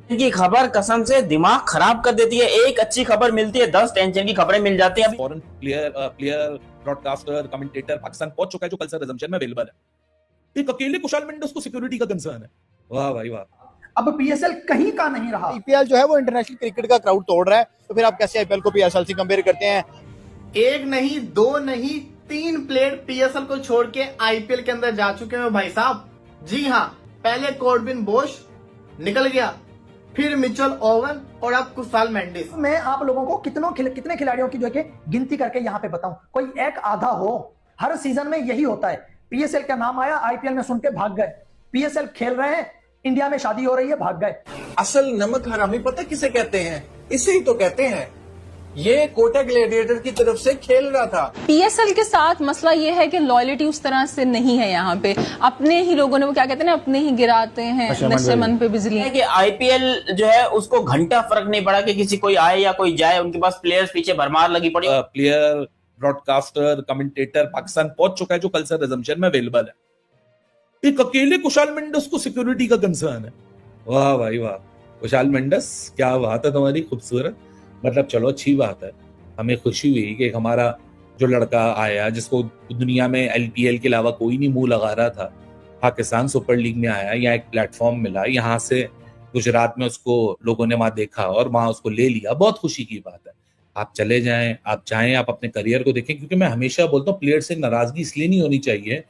की खबर कसम से दिमाग खराब कर देती है। एक अच्छी खबर मिलती है, 10 टेंशन की खबरें मिल जाती हैं। Foreign player broadcaster commentator Pakistan पहुंच चुका है जो कल से रिजम्पशन में अवेलेबल है। एक अकेले कुशाल मेंडिस को सिक्योरिटी का कंसर्न है। वाह भाई वाह। अब पीएसएल कहीं का नहीं रहा। आईपीएल जो है वो इंटरनेशनल क्रिकेट का क्राउड तोड़ रहा है, तो फिर आप कैसे आईपीएल को पीएसएल से कंपेयर करते हैं? एक नहीं, दो नहीं, 3 प्लेयर पीएसएल को छोड़ के आईपीएल के अंदर जा चुके हैं भाई साहब। जी हाँ, पहले कॉर्बिन बोश निकल गया, फिर मिचेल ओवन और अब कुशाल मेंडिस। मैं आप लोगों को कितने खिलाड़ियों की जो है गिनती करके यहाँ पे बताऊं, कोई एक आधा हो। हर सीजन में यही होता है। पीएसएल का नाम आया, आईपीएल में सुन के भाग गए। पीएसएल खेल रहे हैं, इंडिया में शादी हो रही है, भाग गए। असल नमक हरामी पता किसे कहते हैं? इसे ही तो कहते हैं। ये कोटा ग्लैडिएटर की तरफ से खेल रहा था। पीएसएल के साथ मसला ये है कि लॉयल्टी उस तरह से नहीं है। यहाँ पे अपने ही लोगों ने, वो क्या कहते हैं ना, अपने ही गिराते हैं नशे मन पे बिजली। है कि आईपीएल जो है उसको घंटा फर्क नहीं पड़ा कि किसी कोई आए या कोई जाए, उनके पास प्लेयर्स पीछे भरमार लगी पड़ी। प्लेयर ब्रॉडकास्टर कमेंटेटर पाकिस्तान पहुंच चुका है जो कल से रिजम्पशन में अवेलेबल है। एक अकेले कुशाल मेंडिस को सिक्योरिटी का कंसर्न है। वाह भाई वाह। कुशाल मेंडिस, क्या बात है तुम्हारी, खूबसूरत। मतलब चलो अच्छी बात है, हमें खुशी हुई कि हमारा जो लड़का आया जिसको दुनिया में एलपीएल के अलावा कोई नहीं मुंह लगा रहा था, पाकिस्तान सुपर लीग में आया, यहाँ एक प्लेटफॉर्म मिला, यहाँ से गुजरात में उसको लोगों ने वहां देखा और वहां उसको ले लिया। बहुत खुशी की बात है। आप चले जाएं, आप जाएं, आप अपने करियर को देखें। क्योंकि मैं हमेशा बोलता हूँ प्लेयर से नाराजगी इसलिए नहीं होनी चाहिए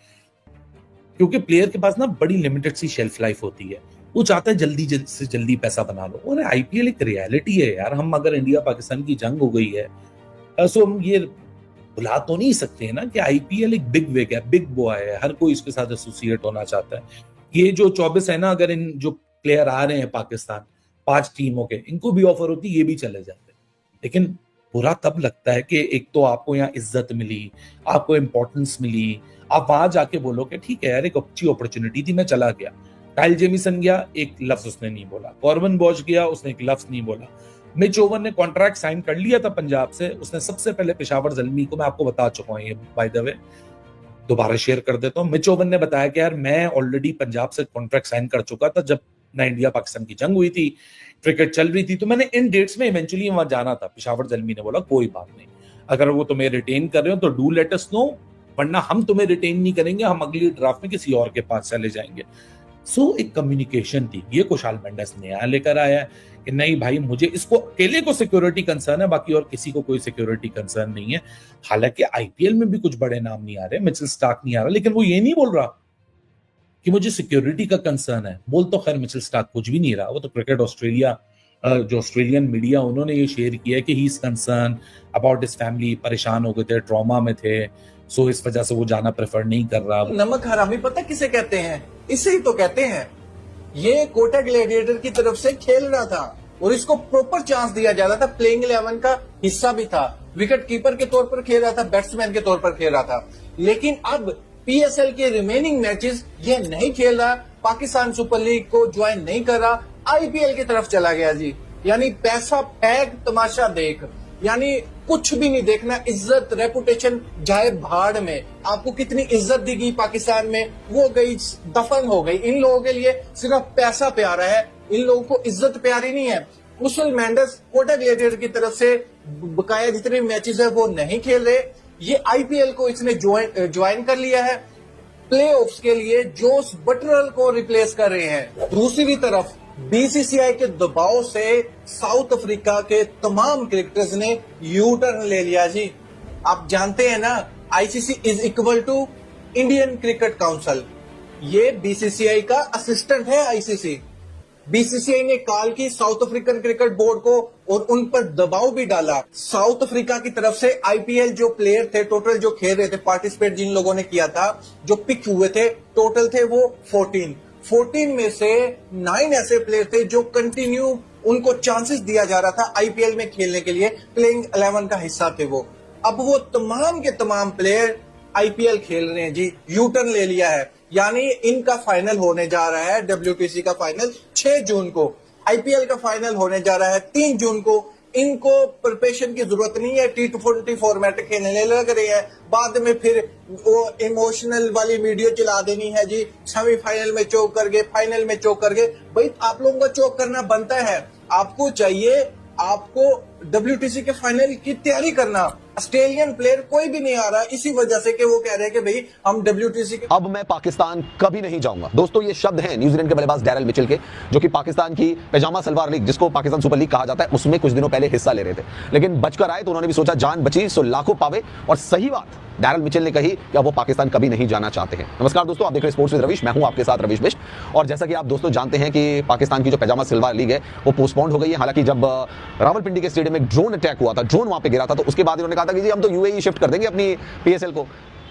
क्योंकि प्लेयर के पास ना बड़ी लिमिटेड सी शेल्फ लाइफ होती है। वो चाहता है जल्दी से जल्दी पैसा बना लो। और आईपीएल एक रियलिटी है यार। हम अगर इंडिया पाकिस्तान की जंग हो गई है सो हम ये भुला तो नहीं सकते हैं ना कि आईपीएल एक बिग विग है, बिग बॉय है, हर कोई इसके साथ एसोसिएट होना चाहता है। ये जो 24 है ना, अगर इन जो प्लेयर आ रहे हैं पाकिस्तान 5 टीमों के, इनको भी ऑफर होती ये भी चले जाते। लेकिन बुरा तब लगता है कि एक तो आपको यहाँ इज्जत मिली, आपको इंपॉर्टेंस मिली, आप वहां जाके बोलो कि ठीक है यार एक अच्छी अपॉर्चुनिटी थी, मैं चला गया। काइल जेमिसन गया, एक लफ्ज उसने नहीं बोला। कॉर्बिन बॉश गया, उसने एक लफ्ज नहीं बोला। मिच ओवन ने कॉन्ट्रैक्ट साइन कर लिया था पंजाब से, उसने सबसे पहले पेशावर ज़ल्मी को, मैं आपको बता चुका हूँ ये बाय द वे, दोबारा शेयर कर देता हूँ। मिच ओवन ने बताया कि यार मैं ऑलरेडी पंजाब से कॉन्ट्रैक्ट साइन कर चुका था जब ना इंडिया पाकिस्तान की जंग हुई थी, क्रिकेट चल रही थी, तो मैंने इन डेट्स में इवेंचुअली वहां जाना था। पेशावर ज़ल्मी ने बोला कोई बात नहीं, अगर वो तुम्हें रिटेन कर रहे हो तो डू लेट अस नो, वरना हम तुम्हें रिटेन नहीं करेंगे, हम अगली ड्राफ्ट में किसी और के पास चले जाएंगे। सो एक कम्युनिकेशन थी। ये कुशाल मेंडिस नया लेकर आया है कि नहीं भाई मुझे इसको अकेले को सिक्योरिटी कंसर्न है, बाकी और किसी को कोई सिक्योरिटी कंसर्न नहीं है। हालांकि आईपीएल में भी कुछ बड़े नाम नहीं आ रहे, मिचेल स्टार्क नहीं आ रहा, लेकिन वो ये नहीं बोल रहा कि मुझे सिक्योरिटी का कंसर्न है। बोल तो खैर मिचेल स्टार्क कुछ भी नहीं रहा। वो तो क्रिकेट ऑस्ट्रेलिया जो ऑस्ट्रेलियन मीडिया उन्होंने ये शेयर किया है कि he is concern about his family, परेशान हो गए थे, ट्रॉमा में थे, सो इस वजह से वो जाना प्रेफर नहीं कर रहा। नमक हरामी पता किसे कहते हैं? इसे ही तो कहते हैं। ये कोटा ग्लैडिएटर की तरफ से खेल रहा था और इसको प्रॉपर चांस दिया जा रहा था। प्लेइंग 11 का हिस्सा भी था, विकेट कीपर के तौर पर खेल रहा था, बैट्समैन के तौर पर खेल रहा था। लेकिन अब पीएसएल के रिमेनिंग मैचेस ये नहीं खेल रहा, पाकिस्तान सुपर लीग को ज्वाइन नहीं कर रहा, आईपीएल की तरफ चला गया जी। यानी पैसा फेंक तमाशा देख, यानी कुछ भी नहीं देखना, इज्जत रेपुटेशन जाए भाड़ में। आपको कितनी इज्जत दी गई पाकिस्तान में, वो गई दफन हो गई। इन लोगों के लिए सिर्फ पैसा प्यारा है, इन लोगों को इज्जत प्यारी नहीं है। कुशाल मेंडिस कोटा ग्लैडिएटर की तरफ से बकाया जितने मैचेस है वो नहीं खेल रहे। ये आईपीएल को इसने ज्वाइन कर लिया है, प्लेऑफ्स के लिए जोस बटरल को रिप्लेस कर रहे हैं। दूसरी तरफ बीसीसीआई के दबाव से साउथ अफ्रीका के तमाम क्रिकेटर्स ने यू टर्न ले लिया जी। आप जानते हैं ना, ICC is equal to Indian cricket council. ये बीसीसीआई का असिस्टेंट है आईसीसी। बीसीसीआई ने कॉल की साउथ अफ्रीकन क्रिकेट बोर्ड को और उन पर दबाव भी डाला। साउथ अफ्रीका की तरफ से आईपीएल जो प्लेयर थे, टोटल जो खेल रहे थे, पार्टिसिपेट जिन लोगों ने किया था, जो पिक हुए थे, टोटल थे वो 14 में से 9 ऐसे प्लेयर थे जो कंटिन्यू उनको चांसेस दिया जा रहा था आईपीएल में खेलने के लिए, प्लेइंग 11 का हिस्सा थे वो। अब वो तमाम के तमाम प्लेयर आईपीएल खेल रहे हैं जी। यू टर्न ले लिया है, यानी इनका फाइनल होने जा रहा है। डब्ल्यूटीसी का फाइनल 6 जून को, आईपीएल का फाइनल होने जा रहा है 3 जून को। इनको प्रिपरेशन की जरूरत नहीं है, T20 फॉर्मेट खेलने लग रहे हैं, बाद में फिर वो इमोशनल वाली वीडियो चला देनी है जी, सेमीफाइनल में चोक कर गए, फाइनल में चोक कर गए। भाई आप लोगों को चोक करना बनता है, आपको चाहिए आपको WTC के फाइनल की तैयारी करना। ऑस्ट्रेलियन प्लेयर कोई भी नहीं आ रहा इसी वजह से कि वो कह रहे हैं कि भाई हम WTC के। अब मैं पाकिस्तान कभी नहीं जाऊंगा। दोस्तों ये शब्द हैं न्यूजीलैंड के बल्लेबाज डैरल मिचेल के, जो कि पाकिस्तान की पैजामा सलवार लीग, जिसको पाकिस्तान सुपर लीग कहा जाता है, उसमें कुछ दिनों पहले हिस्सा ले रहे थे, लेकिन बचकर आए तो उन्होंने भी सोचा जान बची सो लाखों पावे, और सही बात डैरल मिचेल ने कही कि अब वो पाकिस्तान कभी नहीं जाना चाहते हैं। नमस्कार दोस्तों, आप देख रहे हैं स्पोर्ट्स विद रवीश, मैं हूं आपके साथ रवीश बिष्ट। और जैसा कि आप दोस्तों जानते हैं कि पाकिस्तान की जो पैजामा सलवार लीग है वो पोस्टपोन्ड हो गई है। हालांकि जब रावलपिंडी के स्टेडियम में ड्रोन अटैक हुआ था, ड्रोन वहां पे गिरा था, तो उसके बाद इन्होंने कहा था कि जी हम तो यूएई शिफ्ट कर देंगे अपनी PSL को।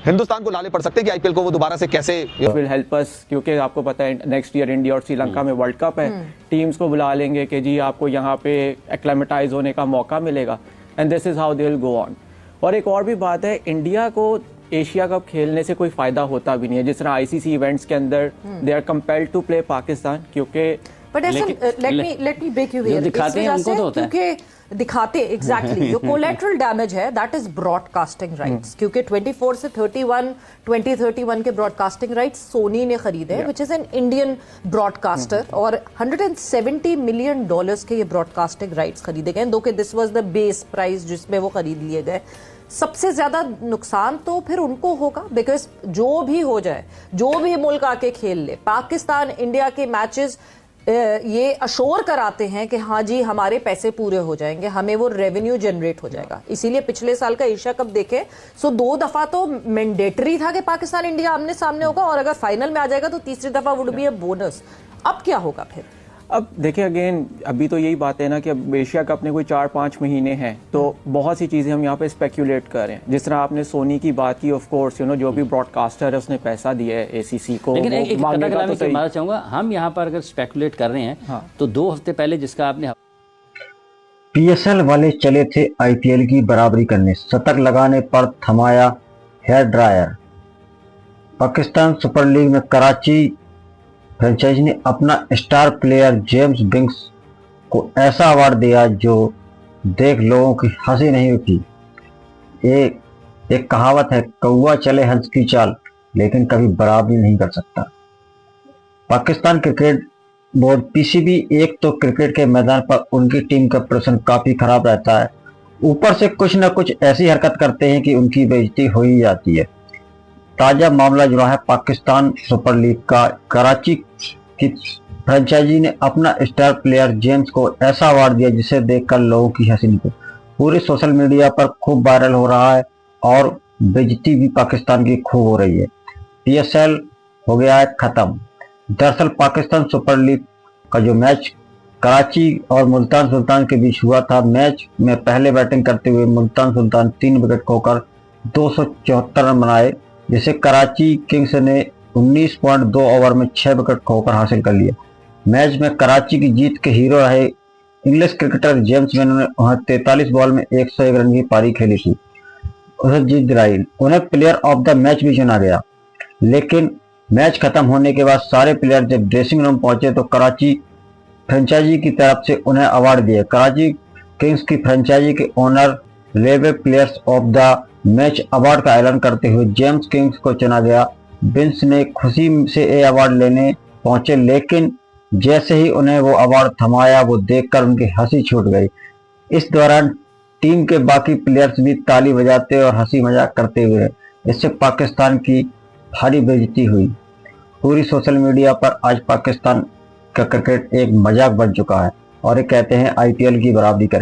हिंदुस्तान को लाले पड़ सकते हैं कि IPL को वो दोबारा से कैसे विल हेल्प अस, क्योंकि आपको पता है नेक्स्ट ईयर इंडिया और श्रीलंका में वर्ल्ड कप है, टीम्स को बुला लेंगे कि जी आपको यहाँ पे एक्लेमेटाइज होने का मौका मिलेगा, and this is how they will go on. और एक और भी बात है, इंडिया को एशिया कप खेलने से कोई फायदा होता भी नहीं है, जिस तरह ICC इवेंट्स के अंदर they are compelled to play Pakistan, क्योंकि let me break you here, दिखाते हैं उनको तो होता है, क्योंकि दिखाते एग्जैक्टली जो कोलैटरल डैमेज है दैट इज ब्रॉडकास्टिंग राइट्स, क्योंकि 24 से 2031 के ब्रॉडकास्टिंग राइट्स सोनी ने खरीदे हैं, which is an Indian broadcaster, और $170 मिलियन के ये ब्रॉडकास्टिंग राइट्स खरीदे गए, दो कि this was the base price जिसमें वो खरीद लिए गए। सबसे ज्यादा नुकसान तो फिर उनको होगा, बिकॉज जो भी हो जाए, जो भी मुल्क आके खेल ले, पाकिस्तान इंडिया के मैचेस ये अश्योर कराते हैं कि हाँ जी हमारे पैसे पूरे हो जाएंगे, हमें वो रेवेन्यू जनरेट हो जाएगा। इसीलिए पिछले साल का एशिया कप देखें सो 2 दफा तो मैंडेटरी था कि पाकिस्तान इंडिया आमने सामने होगा, और अगर फाइनल में आ जाएगा तो तीसरी दफा वुड बी अ बोनस। अब क्या होगा फिर? अब देखिए अगेन, अभी तो यही बात है ना कि अब एशिया कप ने कोई 4-5 महीने हैं, तो बहुत सी चीज़ें हम यहाँ पे स्पेक्यूलेट कर रहे हैं। जिस तरह आपने सोनी की बात की, ऑफ कोर्स जो भी ब्रॉडकास्टर है उसने पैसा दिया है ACC को, लेकिन एक मानना चाहूंगा, हम यहाँ पर अगर स्पेक्यूलेट कर रहे हैं तो 2 हफ्ते पहले जिसका आपने PSL वाले चले थे IPL की बराबरी करने, शतक लगाने पर थमाया hair dryer. Pakistan super league में कराची फ्रेंचाइजी ने अपना स्टार प्लेयर जेम्स बिंक्स को ऐसा अवार्ड दिया जो देख लोगों की हंसी नहीं रुकी। एक कहावत है, कौवा चले हंस की चाल लेकिन कभी बराबरी नहीं कर सकता। पाकिस्तान क्रिकेट बोर्ड PCB एक तो क्रिकेट के मैदान पर उनकी टीम का प्रदर्शन काफी खराब रहता है, ऊपर से कुछ न कुछ ऐसी हरकत करते हैं कि उनकी बेइज्जती हो ही जाती है। ताजा मामला जुड़ा है पाकिस्तान सुपर लीग का। कराची की फ्रेंचाइजी ने अपना स्टार प्लेयर जेम्स को ऐसा अवार्ड दिया जिसे देखकर लोगों की हंसी निकली। पूरे सोशल मीडिया पर खूब वायरल हो रहा है और बेइज्जती भी पाकिस्तान की खूब हो रही है। PSL हो गया है खत्म। दरअसल पाकिस्तान सुपर लीग का जो मैच कराची और मुल्तान सुल्तान के बीच हुआ था, मैच में पहले बैटिंग करते हुए मुल्तान सुल्तान 3 विकेट खोकर 274 रन बनाए, जिसे कराची किंग्स ने 19.2 ओवर में 6 विकेट खोकर हासिल कर लिया। मैच में कराची की जीत के हीरो रहे इंग्लिश क्रिकेटर जेम्स मैन ने 43 बॉल में 101 रन की पारी खेली थी, उसे जीत दिलाई। उन्हें प्लेयर ऑफ द मैच भी चुना गया। लेकिन मैच खत्म होने के बाद सारे प्लेयर जब ड्रेसिंग रूम पहुंचे तो कराची फ्रेंचाइजी की तरफ से उन्हें अवार्ड दिए। कराची किंग्स की फ्रेंचाइजी के owner railway players of the match award का ऐलान करते हुए जेम्स किंग्स को चुना गया। बिंस ने खुशी से ये अवार्ड लेने पहुंचे, लेकिन जैसे ही उन्हें वो अवार्ड थमाया वो देखकर उनकी हंसी छूट गई। इस दौरान टीम के बाकी प्लेयर्स भी ताली बजाते और हंसी मजाक करते हुए, इससे पाकिस्तान की भारी बेइज्जती हुई। पूरी सोशल मीडिया पर आज पाकिस्तान का क्रिकेट एक मजाक बन चुका है और ये कहते हैं IPL की बराबरी करें।